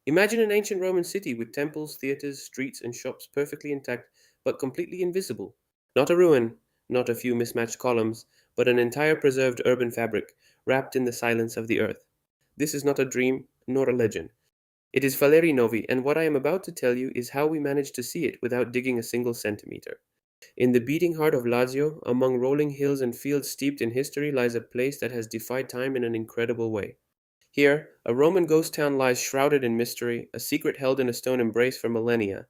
Imagine an ancient Roman city with temples, theaters, streets, and shops perfectly intact but completely invisible. Not a ruin, not a few mismatched columns, but an entire preserved urban fabric wrapped in the silence of the earth. This is not a dream nor a legend. It is Faleri Novi, and what I am about to tell you is how we managed to see it without digging a single centimeter. In the beating heart of Lazio, among rolling hills and fields steeped in history, lies a place that has defied time in an incredible way. Here, a Roman ghost town lies shrouded in mystery, a secret held in a stone embrace for millennia.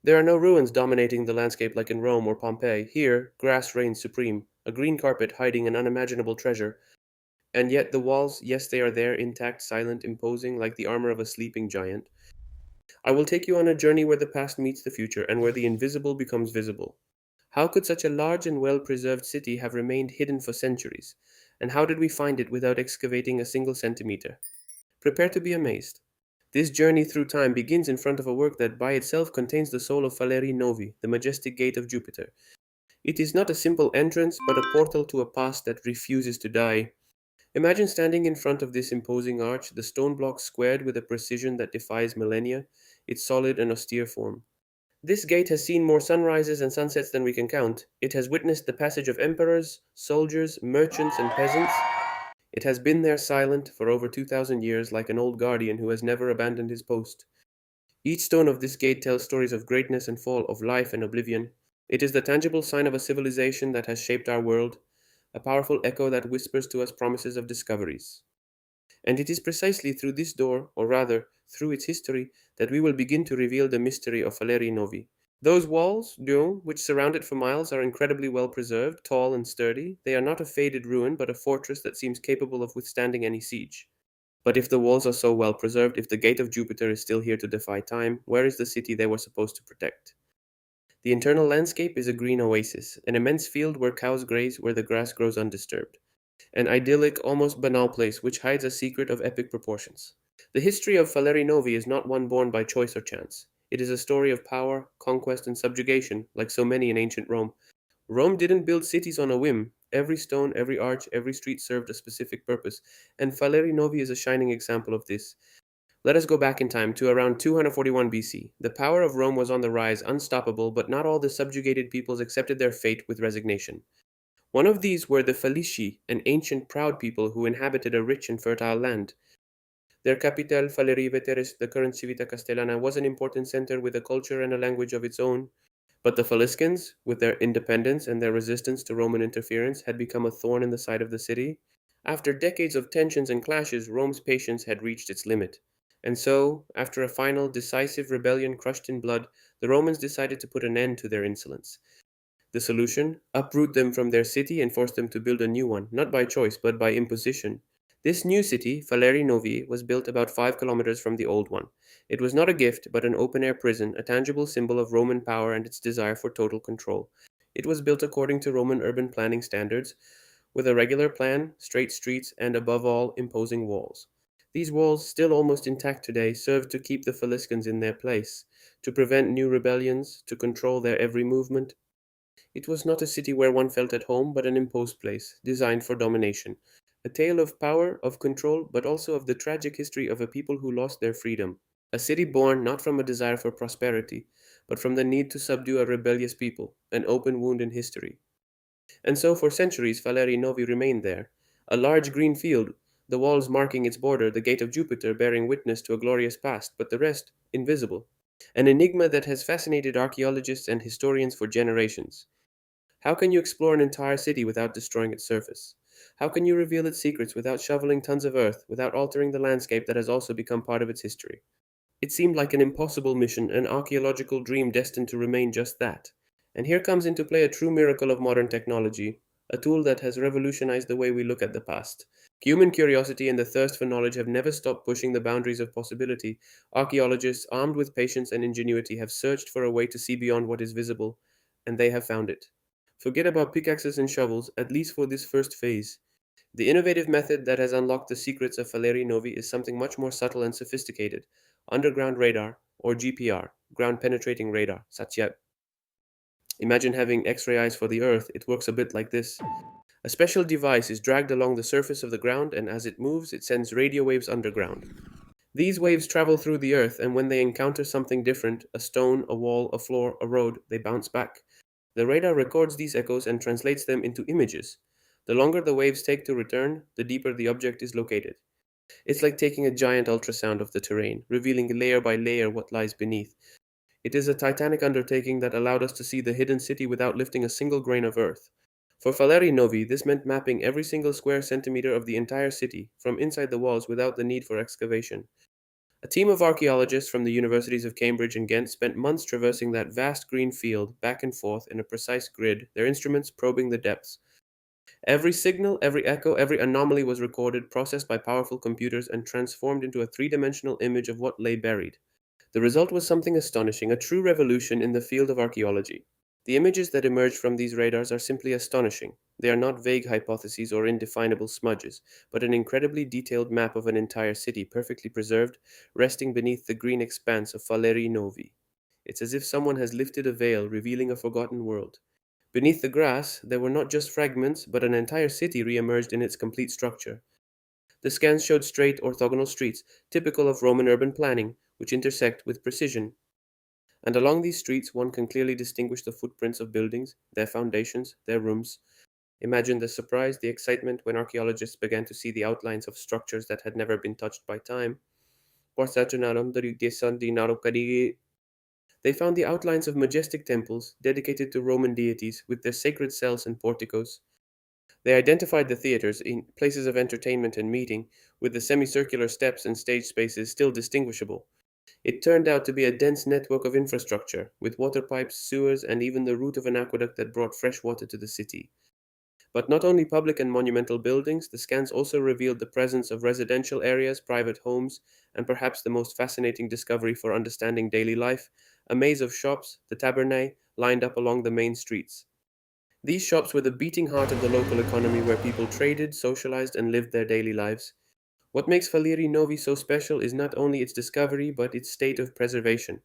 There are no ruins dominating the landscape like in Rome or Pompeii. Here, grass reigns supreme, a green carpet hiding an unimaginable treasure. And yet the walls, yes, they are there, intact, silent, imposing, like the armor of a sleeping giant. I will take you on a journey where the past meets the future and where the invisible becomes visible. How could such a large and well preserved city have remained hidden for centuries? And how did we find it without excavating a single centimeter? Prepare to be amazed. This journey through time begins in front of a work that by itself contains the soul of Faleri Novi, the majestic gate of Jupiter. It is not a simple entrance, but a portal to a past that refuses to die. Imagine standing in front of this imposing arch, the stone blocks squared with a precision that defies millennia, its solid and austere form. This gate has seen more sunrises and sunsets than we can count. It has witnessed the passage of emperors, soldiers, merchants, and peasants. It has been there silent for over 2,000 years, like an old guardian who has never abandoned his post. Each stone of this gate tells stories of greatness and fall, of life and oblivion. It is the tangible sign of a civilization that has shaped our world, a powerful echo that whispers to us promises of discoveries. And it is precisely through this door, or rather, through its history, that we will begin to reveal the mystery of Faleri Novi. Those walls, which surround it for miles, are incredibly well preserved, tall and sturdy. They are not a faded ruin, but a fortress that seems capable of withstanding any siege. But if the walls are so well preserved, if the gate of Jupiter is still here to defy time, where is the city they were supposed to protect? The internal landscape is a green oasis, an immense field where cows graze, where the grass grows undisturbed. An idyllic, almost banal place which hides a secret of epic proportions. The history of Faleri Novi is not one born by choice or chance. It is a story of power, conquest, and subjugation, like so many in ancient Rome. Rome didn't build cities on a whim. Every stone, every arch, every street served a specific purpose, and Faleri Novi is a shining example of this. Let us go back in time to around 241 BC. The power of Rome was on the rise, unstoppable, but not all the subjugated peoples accepted their fate with resignation. One of these were the Falici, an ancient proud people who inhabited a rich and fertile land. Their capital, Faleri Veteris, the current Civita Castellana, was an important center with a culture and a language of its own. But the Faliscans, with their independence and their resistance to Roman interference, had become a thorn in the side of the city. After decades of tensions and clashes, Rome's patience had reached its limit. And so, after a final, decisive rebellion crushed in blood, the Romans decided to put an end to their insolence. The solution? Uproot them from their city and force them to build a new one, not by choice, but by imposition. This new city, Faleri Novi, was built about 5 kilometers from the old one. It was not a gift, but an open air prison, a tangible symbol of Roman power and its desire for total control. It was built according to Roman urban planning standards, with a regular plan, straight streets, and above all, imposing walls. These walls, still almost intact today, served to keep the Faliscans in their place, to prevent new rebellions, to control their every movement. It was not a city where one felt at home, but an imposed place, designed for domination. A tale of power, of control, but also of the tragic history of a people who lost their freedom. A city born not from a desire for prosperity, but from the need to subdue a rebellious people, an open wound in history. And so for centuries Faleri Novi remained there, a large green field, the walls marking its border, the gate of Jupiter bearing witness to a glorious past, but the rest invisible. An enigma that has fascinated archaeologists and historians for generations. How can you explore an entire city without destroying its surface? How can you reveal its secrets without shoveling tons of earth, without altering the landscape that has also become part of its history? It seemed like an impossible mission, an archaeological dream destined to remain just that. And here comes into play a true miracle of modern technology, a tool that has revolutionized the way we look at the past. Human curiosity and the thirst for knowledge have never stopped pushing the boundaries of possibility. Archaeologists, armed with patience and ingenuity, have searched for a way to see beyond what is visible, and they have found it. Forget about pickaxes and shovels, at least for this first phase. The innovative method that has unlocked the secrets of Faleri Novi is something much more subtle and sophisticated: underground radar, or GPR, ground penetrating radar, Satya. Imagine having X ray eyes for the Earth. It works a bit like this. A special device is dragged along the surface of the ground, and as it moves, it sends radio waves underground. These waves travel through the earth, and when they encounter something different, a stone, a wall, a floor, a road, they bounce back. The radar records these echoes and translates them into images. The longer the waves take to return, the deeper the object is located. It's like taking a giant ultrasound of the terrain, revealing layer by layer what lies beneath. It is a titanic undertaking that allowed us to see the hidden city without lifting a single grain of earth. For Valeri Novi, this meant mapping every single square centimeter of the entire city, from inside the walls without the need for excavation. A team of archaeologists from the universities of Cambridge and Ghent spent months traversing that vast green field back and forth in a precise grid, their instruments probing the depths. Every signal, every echo, every anomaly was recorded, processed by powerful computers, and transformed into a three-dimensional image of what lay buried. The result was something astonishing, a true revolution in the field of archaeology. The images that emerged from these radars are simply astonishing. They are not vague hypotheses or indefinable smudges, but an incredibly detailed map of an entire city, perfectly preserved, resting beneath the green expanse of Faleri Novi. It's as if someone has lifted a veil, revealing a forgotten world. Beneath the grass, there were not just fragments, but an entire city re-emerged in its complete structure. The scans showed straight, orthogonal streets, typical of Roman urban planning, which intersect with precision. And along these streets, one can clearly distinguish the footprints of buildings, their foundations, their rooms. Imagine the surprise, the excitement when archaeologists began to see the outlines of structures that had never been touched by time. They found the outlines of majestic temples dedicated to Roman deities with their sacred cells and porticos. They identified the theaters, in places of entertainment and meeting, with the semicircular steps and stage spaces still distinguishable. It turned out to be a dense network of infrastructure, with water pipes, sewers, and even the route of an aqueduct that brought fresh water to the city. But not only public and monumental buildings, the scans also revealed the presence of residential areas, private homes, and perhaps the most fascinating discovery for understanding daily life, a maze of shops, the tabernae, lined up along the main streets. These shops were the beating heart of the local economy where people traded, socialized, and lived their daily lives. What makes Faliri Novi so special is not only its discovery, but its state of preservation.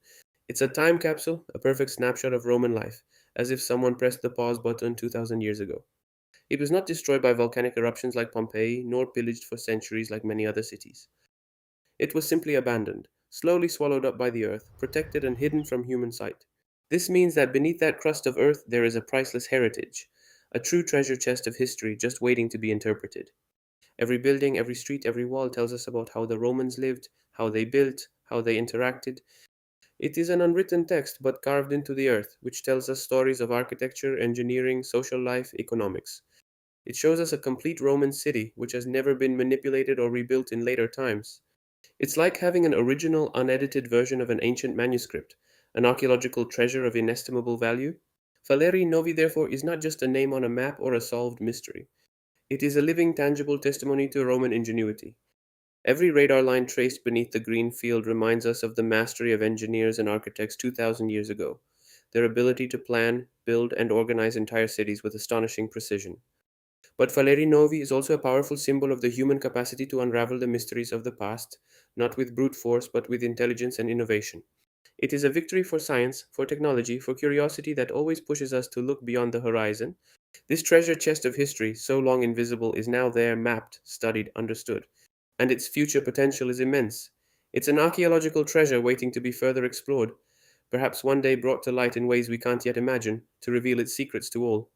It's a time capsule, a perfect snapshot of Roman life, as if someone pressed the pause button 2000 years ago. It was not destroyed by volcanic eruptions like Pompeii, nor pillaged for centuries like many other cities. It was simply abandoned, slowly swallowed up by the earth, protected and hidden from human sight. This means that beneath that crust of earth there is a priceless heritage, a true treasure chest of history just waiting to be interpreted. Every building, every street, every wall tells us about how the Romans lived, how they built, how they interacted. It is an unwritten text but carved into the earth, which tells us stories of architecture, engineering, social life, economics. It shows us a complete Roman city which has never been manipulated or rebuilt in later times. It's like having an original, unedited version of an ancient manuscript, an archaeological treasure of inestimable value. Faleri Novi, therefore, is not just a name on a map or a solved mystery. It is a living, tangible testimony to Roman ingenuity. Every radar line traced beneath the green field reminds us of the mastery of engineers and architects 2,000 years ago, their ability to plan, build, and organize entire cities with astonishing precision. But Valeri Novi is also a powerful symbol of the human capacity to unravel the mysteries of the past, not with brute force, but with intelligence and innovation. It is a victory for science, for technology, for curiosity that always pushes us to look beyond the horizon. This treasure chest of history, so long invisible, is now there, mapped, studied, understood, and its future potential is immense. It's an archaeological treasure waiting to be further explored, perhaps one day brought to light in ways we can't yet imagine, to reveal its secrets to all.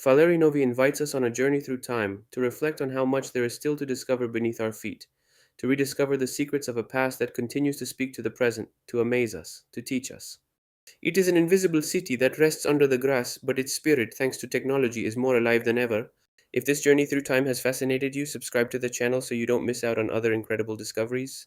Valeri Novi invites us on a journey through time, to reflect on how much there is still to discover beneath our feet, to rediscover the secrets of a past that continues to speak to the present, to amaze us, to teach us. It is an invisible city that rests under the grass, but its spirit, thanks to technology, is more alive than ever. If this journey through time has fascinated you, subscribe to the channel so you don't miss out on other incredible discoveries.